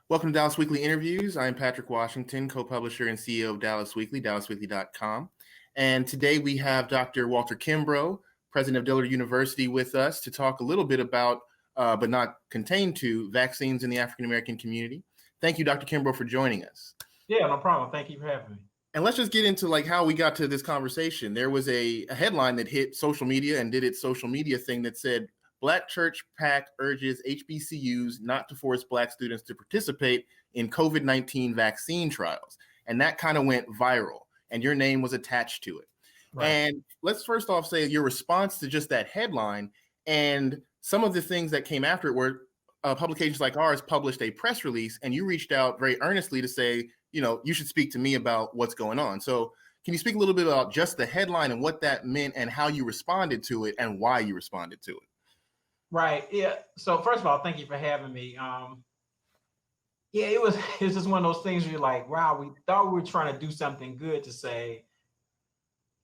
Welcome to Dallas Weekly Interviews. I'm Patrick Washington, co-publisher and CEO of Dallas Weekly, dallasweekly.com. And today we have Dr. Walter Kimbrough, president of Dillard University, with us to talk a little bit about, but not contained to, vaccines in the African-American community. Thank you, Dr. Kimbrough, for joining us. Yeah, no problem. Thank you for having me. And let's just get into how we got to this conversation. There was a headline that hit social media and did its social media thing that said, Black Church PAC urges HBCUs not to force Black students to participate in COVID-19 vaccine trials. And that kind of went viral, and your name was attached to it. Right. And let's first off say your response to just that headline and some of the things that came after it were publications like ours published a press release, and you reached out very earnestly to say, you should speak to me about what's going on. So can you speak a little bit about just the headline and what that meant and how you responded to it and why you responded to it? Right. Yeah. So first of all, thank you for having me. It was just one of those things where you're like, wow, we thought we were trying to do something good to say,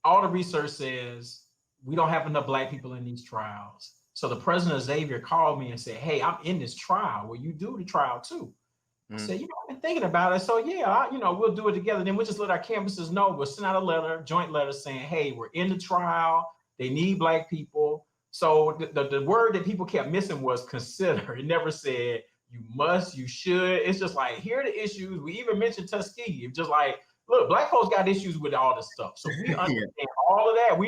all the research says we don't have enough Black people in these trials. So the president of Xavier called me and said, hey, I'm in this trial. Will you do the trial too? I said, I've been thinking about it. So yeah, we'll do it together. Then we'll just let our campuses know. We'll send out a letter, joint letter saying, hey, we're in the trial. They need Black people. So the word that people kept missing was consider. It never said you must, you should. It's just like, here are the issues. We even mentioned Tuskegee. It's just like, look, Black folks got issues with all this stuff. So we understand all of that.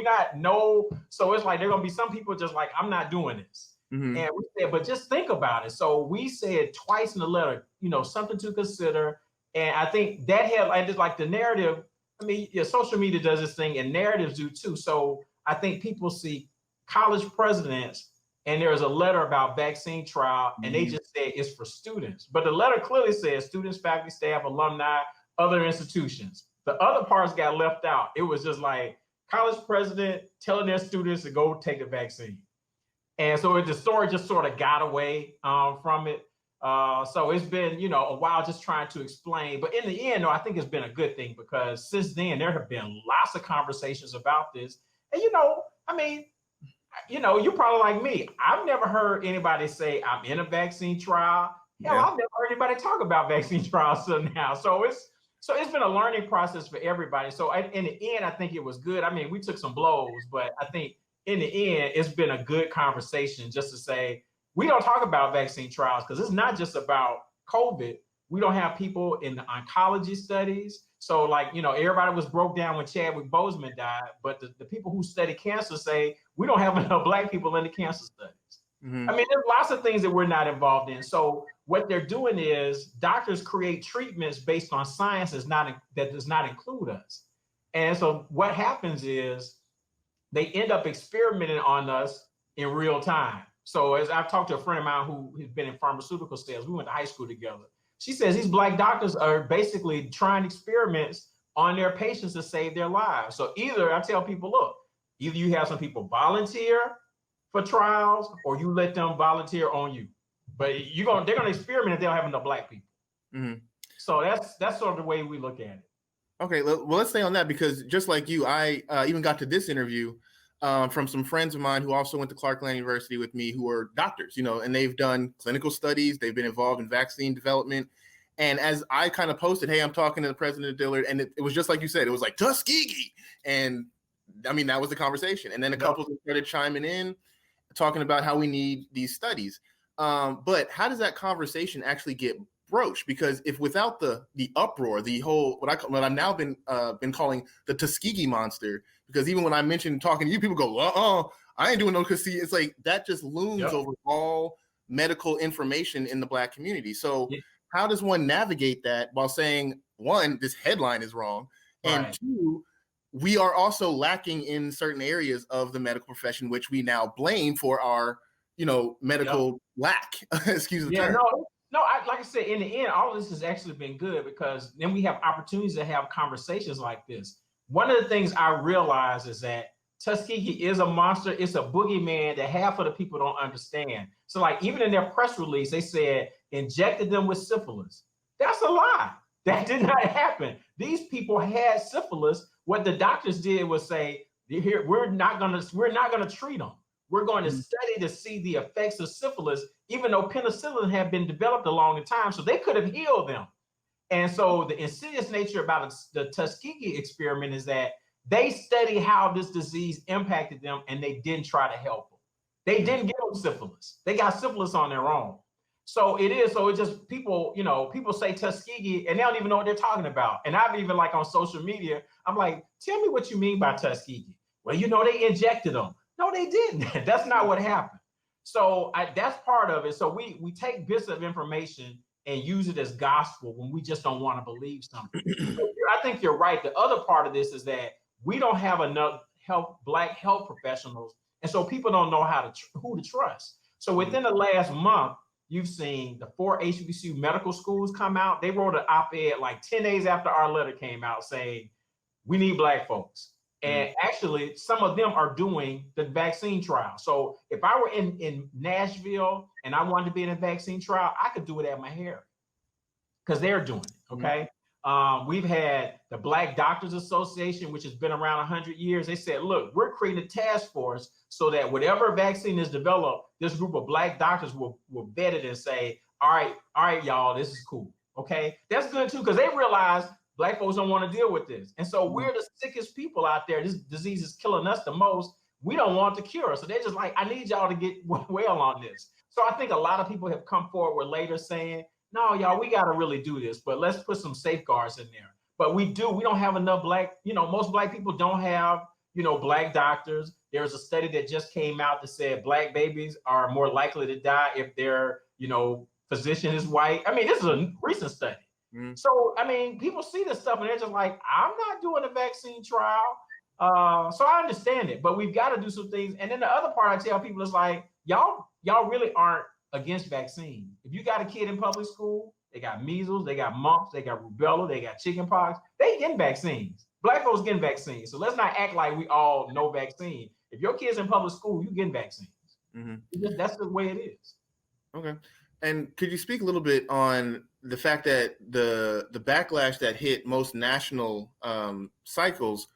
So it's like, there are going to be some people just like, I'm not doing this. Mm-hmm. And we said, but just think about it. So we said twice in the letter, something to consider. And I think that had like the narrative. I mean, social media does this thing and narratives do too. So I think people see college presidents and there's a letter about vaccine trial and they just say it's for students. But the letter clearly says students, faculty, staff, alumni, other institutions. The other parts got left out. It was just like college president telling their students to go take the vaccine. And so the story just sort of got away from it. So it's been, a while just trying to explain. But in the end, I think it's been a good thing because since then, there have been lots of conversations about this. And, you're probably like me. I've never heard anybody say I'm in a vaccine trial. Hell, I've never heard anybody talk about vaccine trials till now. So it's been a learning process for everybody. So in the end, I think it was good. I mean, we took some blows, but I think in the end, it's been a good conversation just to say, we don't talk about vaccine trials because it's not just about COVID. We don't have people in the oncology studies. So everybody was broke down when Chadwick Boseman died, but the people who study cancer say we don't have enough Black people in the cancer studies. Mm-hmm. I mean, there's lots of things that we're not involved in. So what they're doing is doctors create treatments based on science that does not include us. And so what happens is they end up experimenting on us in real time. So as I've talked to a friend of mine who has been in pharmaceutical sales, we went to high school together. She says these Black doctors are basically trying experiments on their patients to save their lives. So either I tell people, look, either you have some people volunteer for trials or you let them volunteer on you. But they're going to experiment if they don't have enough Black people. Mm-hmm. So that's sort of the way we look at it. Okay, well, let's stay on that because just like you, I even got to this interview from some friends of mine who also went to Clarkland University with me who are doctors, and they've done clinical studies. They've been involved in vaccine development. And as I kind of posted, hey, I'm talking to the president of Dillard, and it was just like you said, it was like Tuskegee. And I mean, that was the conversation. And then a couple started chiming in, talking about how we need these studies. But how does that conversation actually get broached? Because if without the uproar, the whole what I've now been calling the Tuskegee monster, because even when I mentioned talking to you, people go, I ain't doing no Tuskegee. It's like that just looms over all medical information in the Black community. So how does one navigate that while saying, one, this headline is wrong, and two, we are also lacking in certain areas of the medical profession, which we now blame for our, medical lack. Excuse the term. No, like I said, in the end, all of this has actually been good because then we have opportunities to have conversations like this. One of the things I realize is that Tuskegee is a monster. It's a boogeyman that half of the people don't understand. So even in their press release, they said injected them with syphilis. That's a lie. That did not happen. These people had syphilis. What the doctors did was say, here, we're not gonna treat them. We're going to study to see the effects of syphilis, even though penicillin had been developed a long time, so they could have healed them. And so the insidious nature about the Tuskegee experiment is that they studied how this disease impacted them, and they didn't try to help them. They didn't give them syphilis. They got syphilis on their own. So it just people, people say Tuskegee and they don't even know what they're talking about. And I've even like on social media, I'm like, tell me what you mean by Tuskegee. Well, they injected them. No, they didn't. That's not what happened. So that's part of it. So we take bits of information and use it as gospel when we just don't want to believe something. So I think you're right. The other part of this is that we don't have enough Black health professionals. And so people don't know who to trust. So within the last month, you've seen the 4 HBCU medical schools come out. They wrote an op-ed like 10 days after our letter came out saying, we need Black folks. And actually, some of them are doing the vaccine trial. So if I were in Nashville and I wanted to be in a vaccine trial, I could do it at my hair because they're doing it, okay? We've had the Black Doctors Association, which has been around 100 years. They said, look, we're creating a task force so that whatever vaccine is developed, this group of Black doctors will vet it and say, all right, y'all, this is cool, okay? That's good too, because they realize Black folks don't want to deal with this. And so we're the sickest people out there. This disease is killing us the most. We don't want the cure. So they're just like, I need y'all to get well on this. So I think a lot of people have come forward later saying, no, y'all, we got to really do this, but let's put some safeguards in there. But we don't have enough Black, most Black people don't have, Black doctors. There's a study that just came out that said Black babies are more likely to die if their, physician is white. I mean, this is a recent study. So, I mean, people see this stuff and they're just like, I'm not doing a vaccine trial. So I understand it, but we've got to do some things. And then the other part I tell people is like, y'all really aren't against vaccine. If you got a kid in public school, they got measles, they got mumps, they got rubella, they got chickenpox, they getting vaccines. Black folks getting vaccines. So let's not act like we all know vaccine. If your kid's in public school, you getting vaccines. That's the way it is. Okay. And could you speak a little bit on the fact that the backlash that hit most national cycles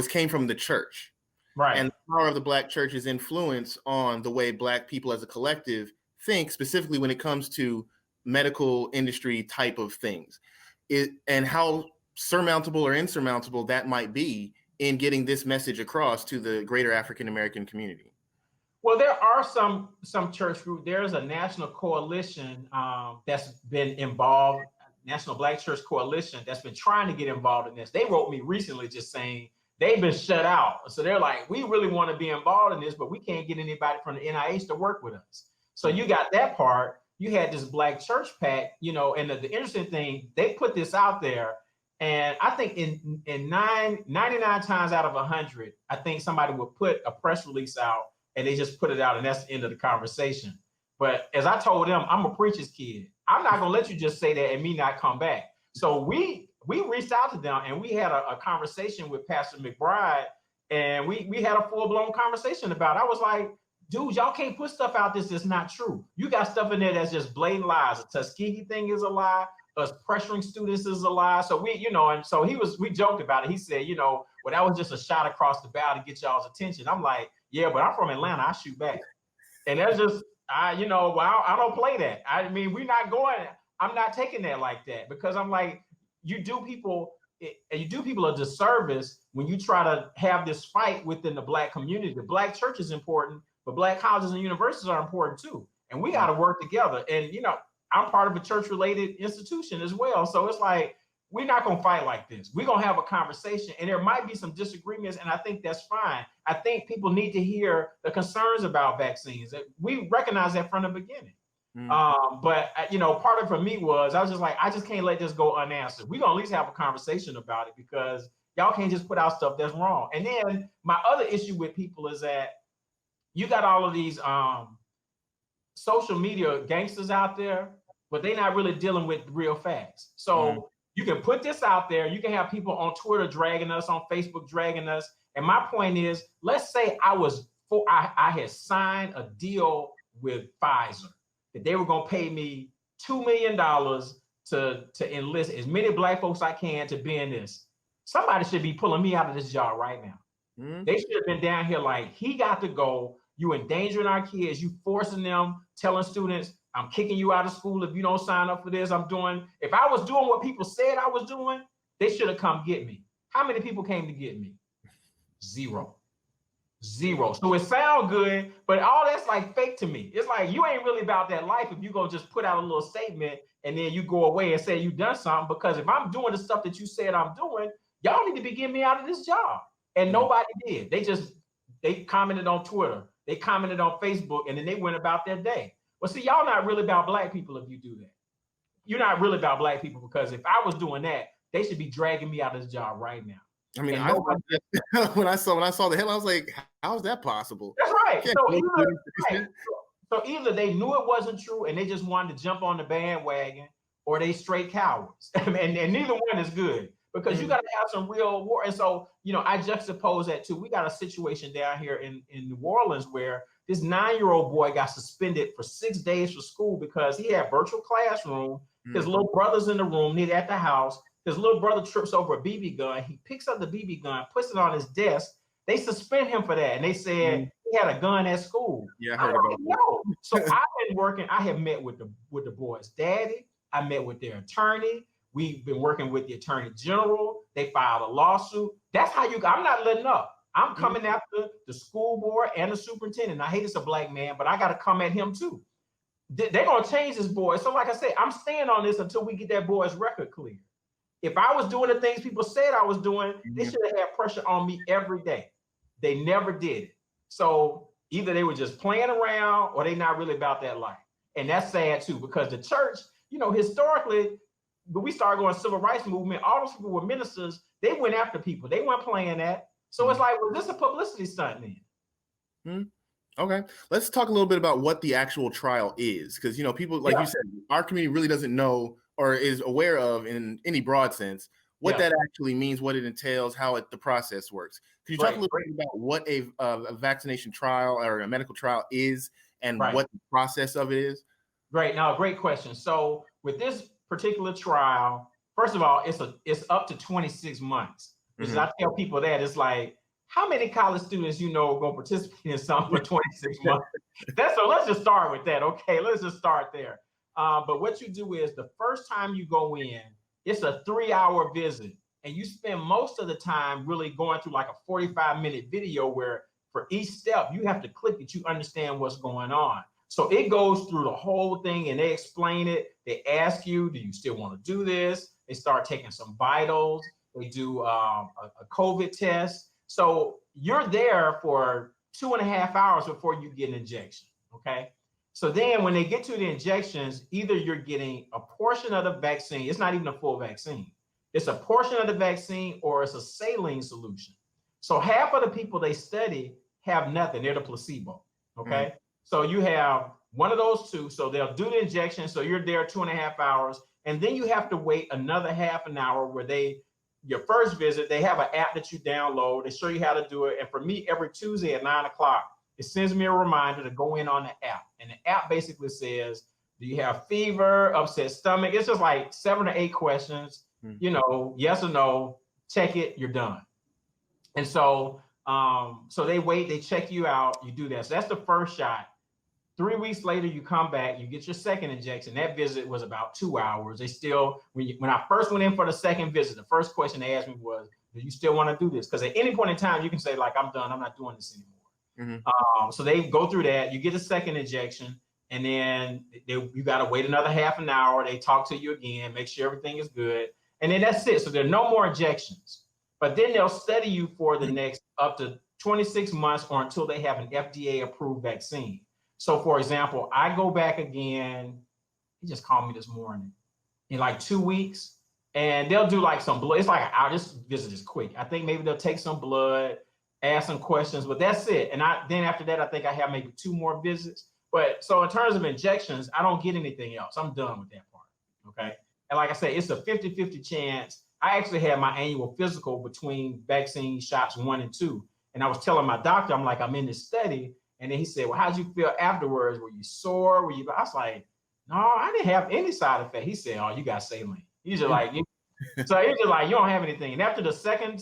came from the church, right? And the power of the Black church's influence on the way Black people as a collective think, specifically when it comes to medical industry type of things, and how surmountable or insurmountable that might be in getting this message across to the greater African American community. Well, there are some church groups. There's a national coalition that's been involved, National Black Church Coalition, that's been trying to get involved in this. They wrote me recently just saying they've been shut out. So they're like, we really want to be involved in this, but we can't get anybody from the NIH to work with us. So you got that part. You had this Black church pack, and the interesting thing, they put this out there. And I think in 99 times out of 100, I think somebody would put a press release out and they just put it out and that's the end of the conversation. But as I told them, I'm a preacher's kid. I'm not gonna let you just say that and me not come back. So we reached out to them and we had a conversation with Pastor McBride and we had a full-blown conversation about it. I was like, dude, y'all can't put stuff out that's not true. You got stuff in there that's just blatant lies. The Tuskegee thing is a lie. Us pressuring students is a lie. So and so we joked about it. He said, well, that was just a shot across the bow to get y'all's attention. I'm like, yeah, but I'm from Atlanta. I shoot back. And that's just, I don't play that. I mean, I'm not taking that like that because I'm like, you do people a disservice when you try to have this fight within the Black community. The Black church is important, but Black colleges and universities are important too. And we got to work together. And, I'm part of a church-related institution as well. So it's like, we're not going to fight like this. We're going to have a conversation and there might be some disagreements. And I think that's fine. I think people need to hear the concerns about vaccines. We recognize that from the beginning. But part of it for me was, I was just like, I just can't let this go unanswered. We're going to at least have a conversation about it because y'all can't just put out stuff that's wrong. And then my other issue with people is that you got all of these social media gangsters out there, but they're not really dealing with real facts. So you can put this out there. You can have people on Twitter dragging us, on Facebook dragging us. And my point is, let's say I had signed a deal with Pfizer that they were going to pay me $2 million to enlist as many Black folks I can to be in this. Somebody should be pulling me out of this job right now. They should have been down here like, he got to go. You endangering our kids. You forcing them, telling students, I'm kicking you out of school if you don't sign up for this. If I was doing what people said I was doing, they should have come get me. How many people came to get me? Zero. So it sounds good, but all that's like fake to me. It's like you ain't really about that life if you go just put out a little statement and then you go away and say you done something. Because if I'm doing the stuff that you said I'm doing, y'all need to be getting me out of this job. And nobody did. They commented on Twitter, they commented on Facebook, and then they went about their day. Well, see, y'all not really about Black people if you do that. You're not really about Black people, because if I was doing that, they should be dragging me out of this job right now. I mean, when I saw the headline, I was like, how is that possible? That's right. So either they knew it wasn't true and they just wanted to jump on the bandwagon, or they straight cowards. and neither one is good, because you got to have some real war. And so, I juxtapose that too. We got a situation down here in New Orleans where this 9-year-old boy got suspended for 6 days for school because he had virtual classroom. His little brother's in the room, he's at the house. His little brother trips over a BB gun. He picks up the BB gun, puts it on his desk. They suspend him for that. And they said he had a gun at school. Yeah, I heard about that. So I've been working. I have met with the boy's daddy. I met with their attorney. We've been working with the attorney general. They filed a lawsuit. That's how I'm not letting up. I'm coming after the school board and the superintendent. I hate it's a Black man, but I got to come at him too. They're going to change this boy. So like I said, I'm staying on this until we get that boy's record clear. If I was doing the things people said I was doing, they should have had pressure on me every day. They never did it. So either they were just playing around or they not really about that life. And that's sad too, because the church, historically, when we started going civil rights movement, all those people were ministers. They went after people. They weren't playing that. So it's like, well, this is a publicity stunt then. Okay, let's talk a little bit about what the actual trial is, because people, like you said, our community really doesn't know or is aware of, in any broad sense, what that actually means, what it entails, how the process works. Could you talk a little bit about what a vaccination trial or a medical trial is, and what the process of it is? Great. Now, great question. So with this particular trial, first of all, it's up to 26 months. Because I tell people that, it's like, how many college students are going to participate in something for 26 months? So let's just start with that. Okay, let's just start there. But what you do is, the first time you go in, it's a 3-hour visit, and you spend most of the time really going through like a 45-minute video where for each step you have to click that you understand what's going on. So it goes through the whole thing and they explain it. They ask you, do you still want to do this? They start taking some vitals. They do a COVID test. So you're there for 2.5 hours before you get an injection, okay? So then when they get to the injections, either you're getting a portion of the vaccine, it's not even a full vaccine. It's a portion of the vaccine, or it's a saline solution. So half of the people they study have nothing, they're the placebo, okay? So you have one of those two, so they'll do the injection, so you're there 2.5 hours, and then you have to wait another half an hour where your first visit, they have an app that you download, they show you how to do it, and for me, every Tuesday at 9 o'clock, it sends me a reminder to go in on the app. And the app basically says, do you have fever, upset stomach? It's just like 7 or 8 questions, yes or no, check it, you're done. And so, so they wait, they check you out, you do that. So that's the first shot. 3 weeks later, you come back, you get your second injection. That visit was about 2 hours. They still, when I first went in for the second visit, the first question they asked me was, do you still want to do this? Because at any point in time, you can say, like, I'm done, I'm not doing this anymore. So they go through that, you get a second injection, and then you got to wait another half an hour. They talk to you again, make sure everything is good. And then that's it. So there are no more injections, but then they'll study you for the next up to 26 months or until they have an FDA approved vaccine. So for example, I go back again, he just called me this morning, in like 2 weeks, and they'll do like some blood. It's like, this visit is quick. I think maybe they'll take some blood, ask some questions, but that's it. And then after that, I think I have maybe 2 more visits. But so in terms of injections, I don't get anything else. I'm done with that part, okay? And like I said, it's a 50-50 chance. I actually had my annual physical between vaccine shots 1 and 2. And I was telling my doctor, I'm like, I'm in this study. And then he said, well, how'd you feel afterwards? Were you sore? I was like, no, I didn't have any side effect. He said, oh, you got saline. He's just like, so he's just like, you don't have anything. And after the second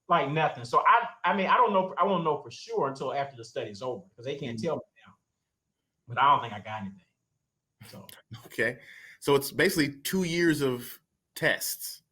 like nothing. So I mean, I don't know. I won't know for sure until after the study's over because they can't tell me now. But I don't think I got anything. So Okay, so it's basically 2 years of tests.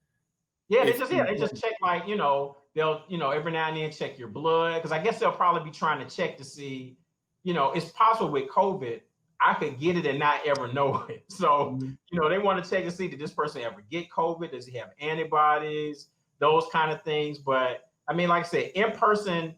yeah, they just check like they'll every now and then check your blood because I guess they'll probably be trying to check to see it's possible with COVID I could get it and not ever know it. So they want to check to see did this person ever get COVID? Does he have antibodies? Those kind of things. But I mean, like I said, in-person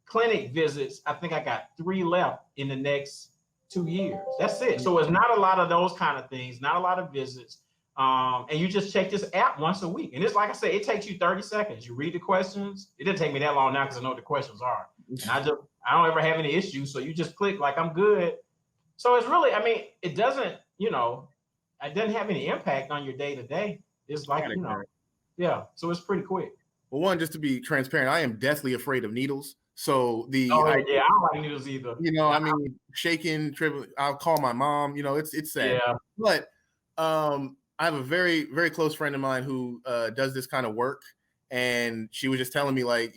clinic visits, I think I got 3 left in the next 2 years. That's it. So it's not a lot of those kind of things, not a lot of visits. And you just check this app once a week. And it's like I said, it takes you 30 seconds. You read the questions. It didn't take me that long now because I know what the questions are. And I don't ever have any issues. So you just click like I'm good. So it's really, I mean, it doesn't have any impact on your day to day. It's like, yeah. So it's pretty quick. Well, one, just to be transparent, I am deathly afraid of needles. So I don't like needles either. I mean, shaking, trembling. I'll call my mom. It's sad. Yeah. But I have a very, very close friend of mine who does this kind of work, and she was just telling me like,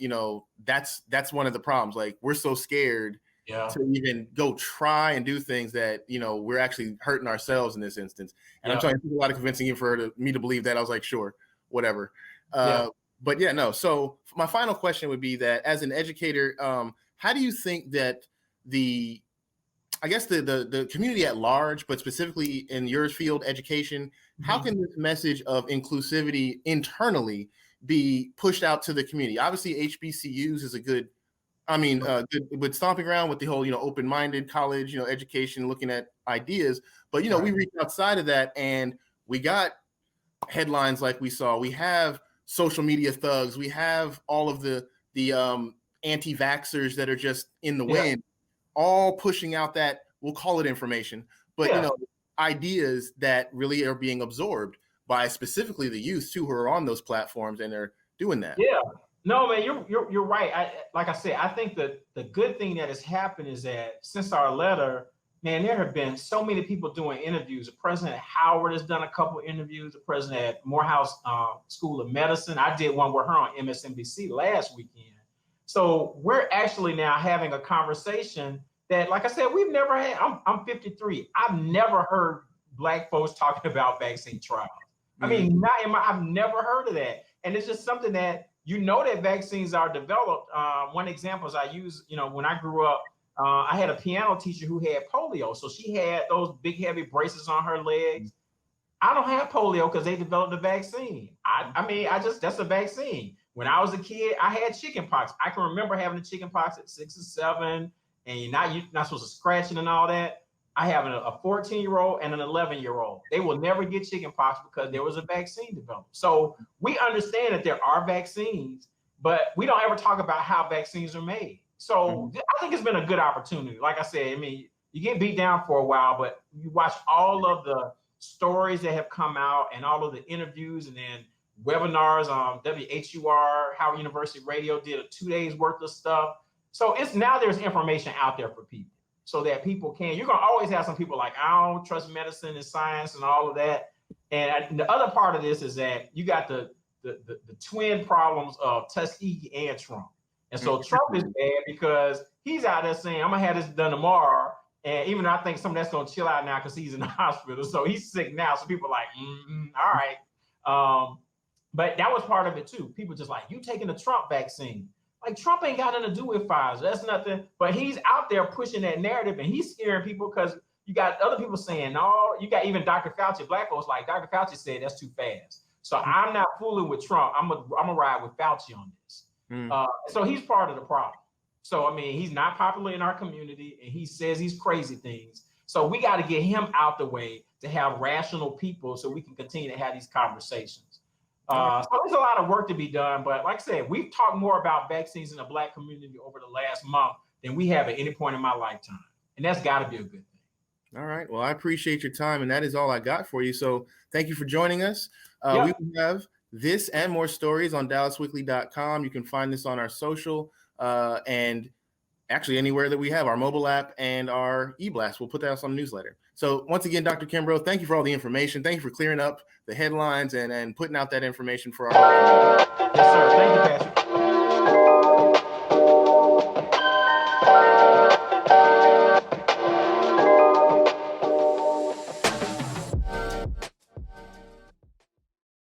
that's one of the problems. Like we're so scared to even go try and do things that we're actually hurting ourselves in this instance. And I'm trying to do a lot of convincing you for me to believe that. I was like, sure, whatever. But yeah, no. So my final question would be that as an educator, how do you think that the community at large, but specifically in your field, education, how can this message of inclusivity internally be pushed out to the community? Obviously, HBCUs is a good with stomping ground with the whole, open-minded college, education, looking at ideas. But, we reach outside of that and we got headlines like we saw. We have social media thugs. We have all of the anti-vaxxers that are just in the wind, all pushing out that, we'll call it information, but ideas that really are being absorbed by specifically the youth too, who are on those platforms and they're doing that. Yeah, no, man, you're right. Like I said, I think that the good thing that has happened is that since our letter, man, there have been so many people doing interviews. President Howard has done a couple of interviews. The president at Morehouse School of Medicine. I did one with her on MSNBC last weekend. So we're actually now having a conversation that, like I said, we've never had. I'm 53. I've never heard Black folks talking about vaccine trials. I mean, I've never heard of that. And it's just something that, that vaccines are developed. One example is I use, when I grew up, I had a piano teacher who had polio. So she had those big, heavy braces on her legs. I don't have polio because they developed a vaccine. That's a vaccine. When I was a kid, I had chickenpox. I can remember having the chickenpox at 6 or 7, and you're not supposed to scratch it and all that. I have a 14-year-old and an 11-year-old. They will never get chickenpox because there was a vaccine developed. So we understand that there are vaccines, but we don't ever talk about how vaccines are made. So I think it's been a good opportunity. Like I said, I mean, you get beat down for a while, but you watch all of the stories that have come out and all of the interviews and then webinars on WHUR, Howard University Radio did a 2 days worth of stuff. So now there's information out there for people so that people can, you're going to always have some people like, I don't trust medicine and science and all of that. And the other part of this is that you got the twin problems of Tuskegee and Trump. And so Trump is bad because he's out there saying, I'm going to have this done tomorrow. And even though I think some of that's going to chill out now because he's in the hospital. So he's sick now. So people are like, all right. But that was part of it too. People just like, you taking the Trump vaccine. Like Trump ain't got nothing to do with Pfizer. That's nothing. But he's out there pushing that narrative and he's scaring people because you got other people saying, no, you got even Dr. Fauci, Black folks like Dr. Fauci said that's too fast. So I'm not fooling with Trump. I'm gonna ride with Fauci on this. So he's part of the problem. So, I mean, he's not popular in our community and he says these crazy things. So we got to get him out the way to have rational people so we can continue to have these conversations. So there's a lot of work to be done. But like I said, we've talked more about vaccines in the Black community over the last month than we have at any point in my lifetime. And that's got to be a good thing. All right. Well, I appreciate your time. And that is all I got for you. So thank you for joining us. We will have this and more stories on dallasweekly.com. You can find this on our social and actually anywhere that we have our mobile app and our e-blast. We'll put that out on the newsletter. So once again, Dr. Kimbrough, thank you for all the information. Thank you for clearing up the headlines and putting out that information for our community. Yes, sir. Thank you, Pat.